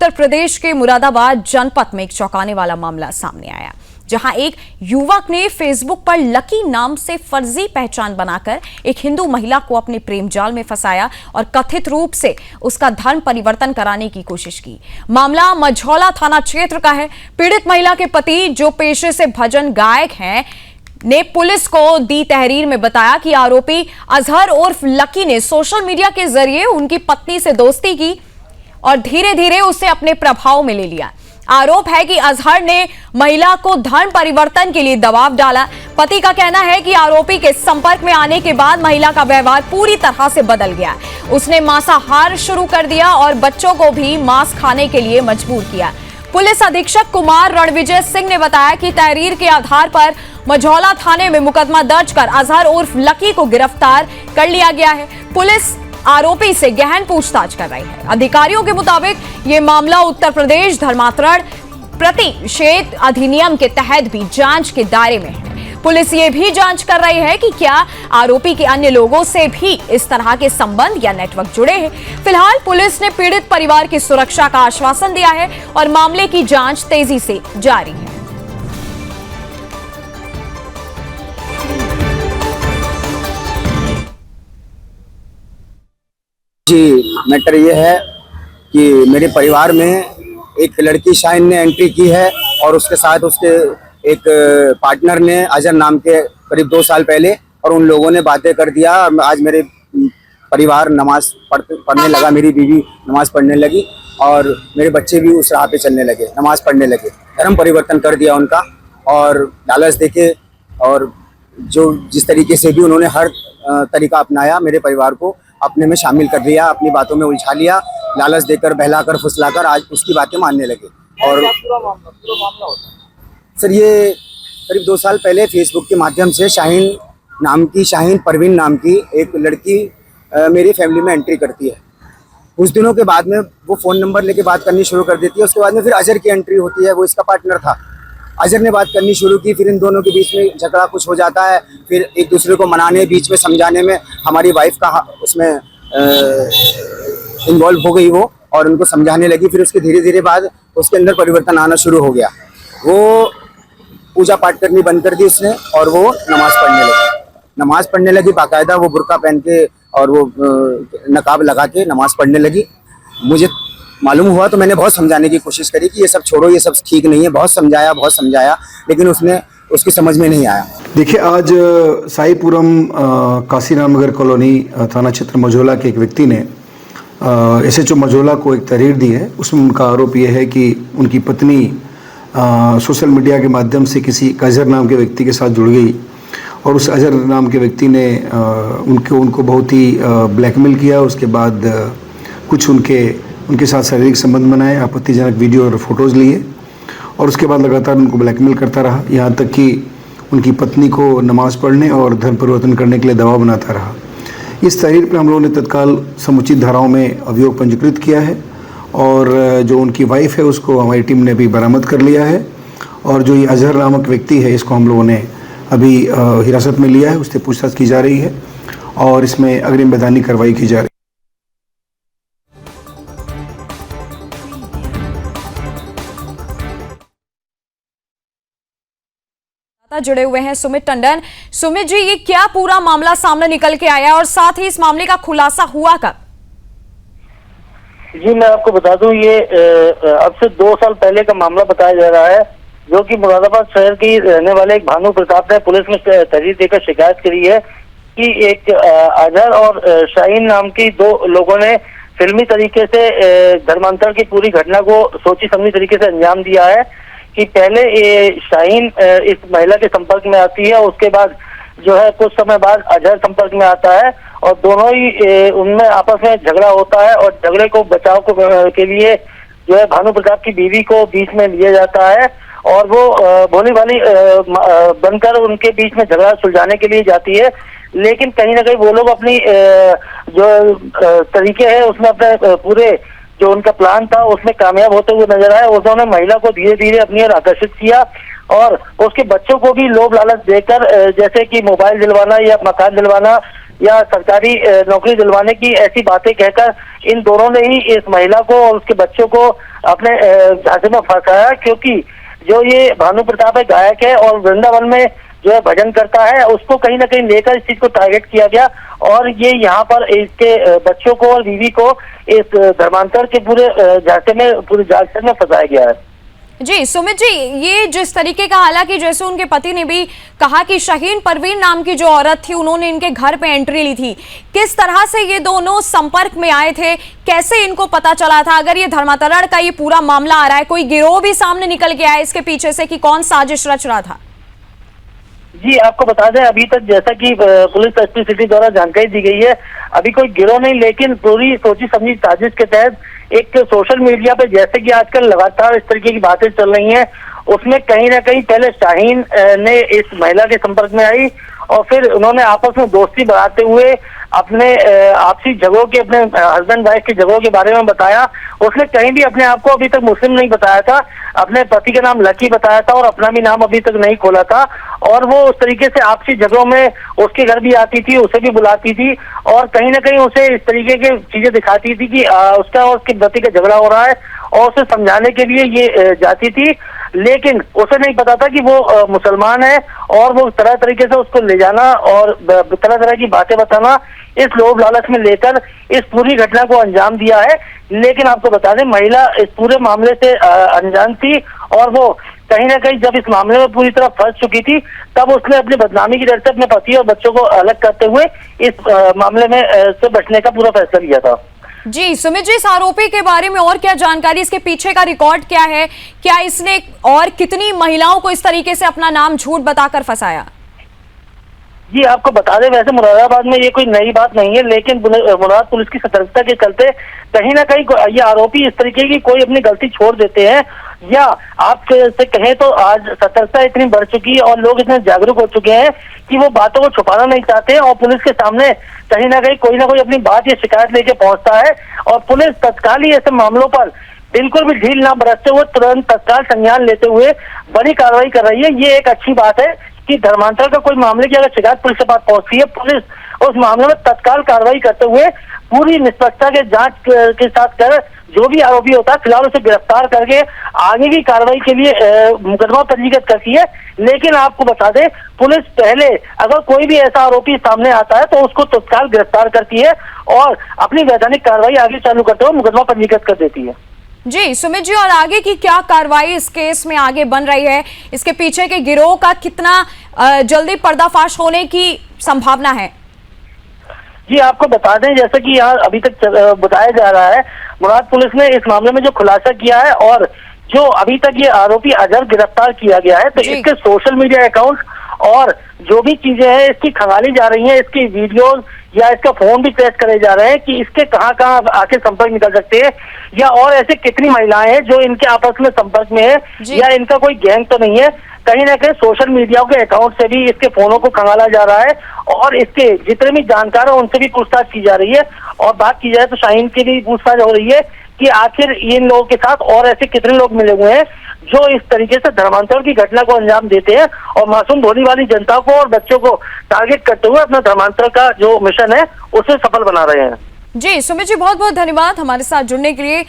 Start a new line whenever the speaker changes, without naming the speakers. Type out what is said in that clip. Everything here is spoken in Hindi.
उत्तर प्रदेश के मुरादाबाद जनपद में एक चौंकाने वाला मामला सामने आया, जहां एक युवक ने फेसबुक पर लकी नाम से फर्जी पहचान बनाकर एक हिंदू महिला को अपने प्रेम जाल में फंसाया और कथित रूप से उसका धर्म परिवर्तन कराने की कोशिश की। मामला मझौला थाना क्षेत्र का है। पीड़ित महिला के पति, जो पेशे से भजन गायक हैं, ने पुलिस को दी तहरीर में बताया कि आरोपी अजहर उर्फ लकी ने सोशल मीडिया के जरिए उनकी पत्नी से दोस्ती की और धीरे धीरे उसे अपने प्रभाव में ले लिया। आरोप है कि अजहर ने महिला को धर्म परिवर्तन के लिए दबाव डाला। पति का कहना है कि आरोपी के संपर्क में आने के बाद महिला का व्यवहार पूरी तरह से बदल गया। उसने मांसाहार शुरू कर दिया और बच्चों को भी मांस खाने के लिए मजबूर किया। पुलिस अधीक्षक कुमार रणविजय सिंह ने बताया कि तहरीर के आधार पर मझौला थाने में मुकदमा दर्ज कर अजहर उर्फ लकी को गिरफ्तार कर लिया गया है। पुलिस आरोपी से गहन पूछताछ कर रही है। अधिकारियों के मुताबिक ये मामला उत्तर प्रदेश धर्मांतरण प्रतिषेध अधिनियम के तहत भी जांच के दायरे में है। पुलिस ये भी जांच कर रही है कि क्या आरोपी के अन्य लोगों से भी इस तरह के संबंध या नेटवर्क जुड़े हैं। फिलहाल पुलिस ने पीड़ित परिवार की सुरक्षा का आश्वासन दिया है और मामले की जांच तेजी से जारी है।
जी, मैटर ये है कि मेरे परिवार में एक लड़की शाइन ने एंट्री की है और उसके साथ उसके एक पार्टनर ने अजहर नाम के करीब 2 साल पहले, और उन लोगों ने बातें कर दिया। आज मेरे परिवार नमाज पढ़ने लगा, मेरी बीवी नमाज पढ़ने लगी और मेरे बच्चे भी उस राह पे चलने लगे, नमाज पढ़ने लगे। धर्म परिवर्तन कर दिया उनका और लालच देके, और जो जिस तरीके से भी उन्होंने हर तरीका अपनाया, मेरे परिवार को अपने में शामिल कर लिया, अपनी बातों में उलझा लिया, लालच देकर, बहलाकर, फुसलाकर आज उसकी बातें मानने लगे। और पूरा मामला होता है सर, ये करीब 2 साल पहले फेसबुक के माध्यम से शाहीन परवीन नाम की एक लड़की मेरी फैमिली में एंट्री करती है। कुछ दिनों के बाद में वो फ़ोन नंबर लेके बात करनी शुरू कर देती है। उसके बाद में फिर अजहर की एंट्री होती है, वो इसका पार्टनर था। अजहर ने बात करनी शुरू की, फिर इन दोनों के बीच में झगड़ा कुछ हो जाता है। फिर एक दूसरे को मनाने, बीच में समझाने में हमारी वाइफ का उसमें इन्वॉल्व हो गई वो, और उनको समझाने लगी। फिर उसके धीरे धीरे बाद उसके अंदर परिवर्तन आना शुरू हो गया। वो पूजा पाठ करनी बंद कर दी उसने और वो नमाज पढ़ने लगी बाकायदा। वो बुर्का पहन के और वो नकाब लगा के नमाज पढ़ने लगी। मुझे मालूम हुआ तो मैंने बहुत समझाने की कोशिश करी कि ये सब छोड़ो, ये सब ठीक नहीं है। बहुत समझाया, लेकिन उसकी समझ में नहीं आया।
देखिए, आज साईपुरम काशीराम नगर कॉलोनी थाना क्षेत्र मझौला के एक व्यक्ति ने SHO मझौला को एक तहरीर दी है। उसमें उनका आरोप यह है कि उनकी पत्नी सोशल मीडिया के माध्यम से किसी अजहर नाम के व्यक्ति के साथ जुड़ गई और उस अजहर नाम के व्यक्ति ने उनको बहुत ही ब्लैकमेल किया। उसके बाद कुछ उनके साथ शारीरिक संबंध बनाए, आपत्तिजनक वीडियो और फोटोज़ लिए, और उसके बाद लगातार उनको ब्लैकमेल करता रहा, यहाँ तक कि उनकी पत्नी को नमाज़ पढ़ने और धर्म परिवर्तन करने के लिए दबाव बनाता रहा। इस तहरीर पर हम लोगों ने तत्काल समुचित धाराओं में अभियोग पंजीकृत किया है और जो उनकी वाइफ है उसको हमारी टीम ने भी बरामद कर लिया है। और जो ये अजहर नामक व्यक्ति है, इसको हम लोगों ने अभी हिरासत में लिया है, उससे पूछताछ की जा रही है और इसमें अग्रिम वैधानिक कार्रवाई की जा रही है।
जुड़े हुए हैं सुमित टंडन। सुमित जी, ये क्या पूरा मामला सामने निकल के आया और साथ ही इस मामले का खुलासा हुआ कब?
जी, मैं आपको बता दूं, ये अब से 2 साल पहले का मामला बताया जा रहा है, जो कि मुरादाबाद शहर की रहने वाले एक भानु प्रताप ने पुलिस में तहरीर देकर शिकायत करी है कि एक अजहर और शाहीन नाम की 2 लोगों ने फिल्मी तरीके से धर्मांतरण की पूरी घटना को सोची समझी तरीके से अंजाम दिया है। कि पहले ये शाहीन इस महिला के संपर्क में आती है, उसके बाद जो है कुछ समय बाद अजहर संपर्क में आता है और दोनों ही उनमें आपस में झगड़ा होता है और झगड़े को बचाव के लिए जो है भानु प्रताप की बीवी को बीच में लिया जाता है और वो भोली भाली बनकर उनके बीच में झगड़ा सुलझाने के लिए जाती है। लेकिन कहीं ना कहीं वो लोग अपनी जो तरीके है उसमें अपने पूरे जो उनका प्लान था उसमें कामयाब होते हुए नजर आए। उन्होंने महिला को धीरे धीरे अपनी ओर आकर्षित किया और उसके बच्चों को भी लोभ लालच देकर जैसे कि मोबाइल दिलवाना या मकान दिलवाना या सरकारी नौकरी दिलवाने की ऐसी बातें कहकर इन दोनों ने ही इस महिला को और उसके बच्चों को अपने झांसे में फंसाया। क्योंकि जो ये भानु प्रताप है, गायक है और वृंदावन में जो है भजन करता है, उसको कहीं ना कहीं लेकर इस चीज को टारगेट किया गया और ये यहाँ पर इसके बच्चों को और बीवी को इस धर्मांतर के पूरे झांसे में, पूरे जाल में फंसाया गया है।
जी सुमित जी, ये जिस तरीके का, हालांकि जैसे उनके पति ने भी कहा कि शाहीन परवीन नाम की जो औरत थी उन्होंने इनके घर पे एंट्री ली थी, किस तरह से ये दोनों संपर्क में आए थे, कैसे इनको पता चला था? अगर ये धर्मांतरण का ये पूरा मामला आ रहा है, कोई गिरोह भी सामने निकल के आया इसके पीछे से कि कौन साजिश रच रहा था?
जी आपको बता दें, अभी तक जैसा कि पुलिस एसपी सिटी द्वारा जानकारी दी गई है, अभी कोई गिरोह नहीं, लेकिन पूरी सोची समझी साजिश के तहत एक सोशल मीडिया पे जैसे कि आजकल लगातार इस तरीके की बातें चल रही हैं, उसमें कहीं ना कहीं पहले शाहीन ने इस महिला के संपर्क में आई और फिर उन्होंने आपस में दोस्ती बढ़ाते हुए अपने आपसी झगड़ों के, अपने हस्बैंड वाइफ के झगड़ों के बारे में बताया। उसने कहीं भी अपने आप को अभी तक मुस्लिम नहीं बताया था, अपने पति का नाम लकी बताया था और अपना भी नाम अभी तक नहीं खोला था। और वो उस तरीके से आपसी झगड़ों में उसके घर भी आती थी, उसे भी बुलाती थी और कहीं ना कहीं उसे इस तरीके की चीजें दिखाती थी कि उसका और उसके पति का झगड़ा हो रहा है और उसे समझाने के लिए ये जाती थी। लेकिन उसे नहीं पता था कि वो मुसलमान है और वो तरह तरीके से उसको ले जाना और तरह तरह की बातें बताना, इस लोभ लालच में लेकर इस पूरी घटना को अंजाम दिया है। लेकिन आपको बता दें, महिला इस पूरे मामले से अनजान थी और वो कहीं ना कहीं जब इस मामले में पूरी तरह फंस चुकी थी, तब उसने अपनी बदनामी की डर से अपने पति और बच्चों को अलग करते हुए इस मामले में से बचने का पूरा फैसला लिया था।
जी सुमित जी, इस आरोपी के बारे में और क्या जानकारी, इसके पीछे का रिकॉर्ड क्या है? क्या इसने और कितनी महिलाओं को इस तरीके से अपना नाम झूठ बताकर फंसाया?
जी आपको बता दें, वैसे मुरादाबाद में ये कोई नई बात नहीं है, लेकिन मुराद पुलिस की सतर्कता के चलते कहीं ना कहीं ये आरोपी इस तरीके की कोई अपनी गलती छोड़ देते हैं, या आप से कहें तो आज सतर्कता इतनी बढ़ चुकी है और लोग इतने जागरूक हो चुके हैं कि वो बातों को छुपाना नहीं चाहते और पुलिस के सामने कहीं ना कहीं कोई ना कोई अपनी बात या शिकायत लेके पहुंचता है और पुलिस तत्काल ही ऐसे मामलों पर बिल्कुल भी ढील ना बरतते हुए तुरंत तत्काल संज्ञान लेते हुए बड़ी कार्रवाई कर रही है। ये एक अच्छी बात है कि धर्मांतर का कोई मामले की अगर शिकायत पुलिस के पास पहुंचती है, पुलिस उस मामले में तत्काल कार्रवाई करते हुए पूरी निष्पक्षता के जांच के साथ कर जो भी आरोपी होता है फिलहाल उसे गिरफ्तार करके आगे की कार्रवाई के लिए मुकदमा पंजीकृत करती है। लेकिन आपको बता दें, पुलिस पहले अगर कोई भी ऐसा आरोपी सामने आता है तो उसको तत्काल गिरफ्तार करती है और अपनी वैधानिक कार्रवाई आगे चालू करते हुए मुकदमा पंजीकृत कर देती है।
जी सुमित जी, और आगे की क्या कार्रवाई इस केस में आगे बन रही है? इसके पीछे के गिरोह का कितना जल्दी पर्दाफाश होने की संभावना है?
जी आपको बता दें, जैसा कि यहाँ अभी तक बताया जा रहा है, मुराद पुलिस ने इस मामले में जो खुलासा किया है और जो अभी तक ये आरोपी अजहर गिरफ्तार किया गया है, तो इसके सोशल मीडिया अकाउंट और जो भी चीजें हैं इसकी खंगाली जा रही हैं, इसकी वीडियोस या इसका फोन भी ट्रेस करे जा रहे हैं कि इसके कहाँ कहाँ आके संपर्क निकल सकते हैं या और ऐसे कितनी महिलाएं हैं जो इनके आपस में संपर्क में है या इनका कोई गैंग तो नहीं है। कहीं ना कहीं सोशल मीडिया के अकाउंट से भी इसके फोनों को खंगाला जा रहा है और इसके जितने भी जानकार हैं उनसे भी पूछताछ की जा रही है। और बात की जाए तो शाहीन की भी पूछताछ हो रही है कि आखिर इन लोगों के साथ और ऐसे कितने लोग मिले हुए हैं जो इस तरीके से धर्मांतरण की घटना को अंजाम देते हैं और मासूम भोली वाली जनता को और बच्चों को टारगेट करते हुए अपना धर्मांतरण का जो मिशन है उसे सफल बना रहे हैं।
जी सुमित जी, बहुत बहुत धन्यवाद हमारे साथ जुड़ने के लिए।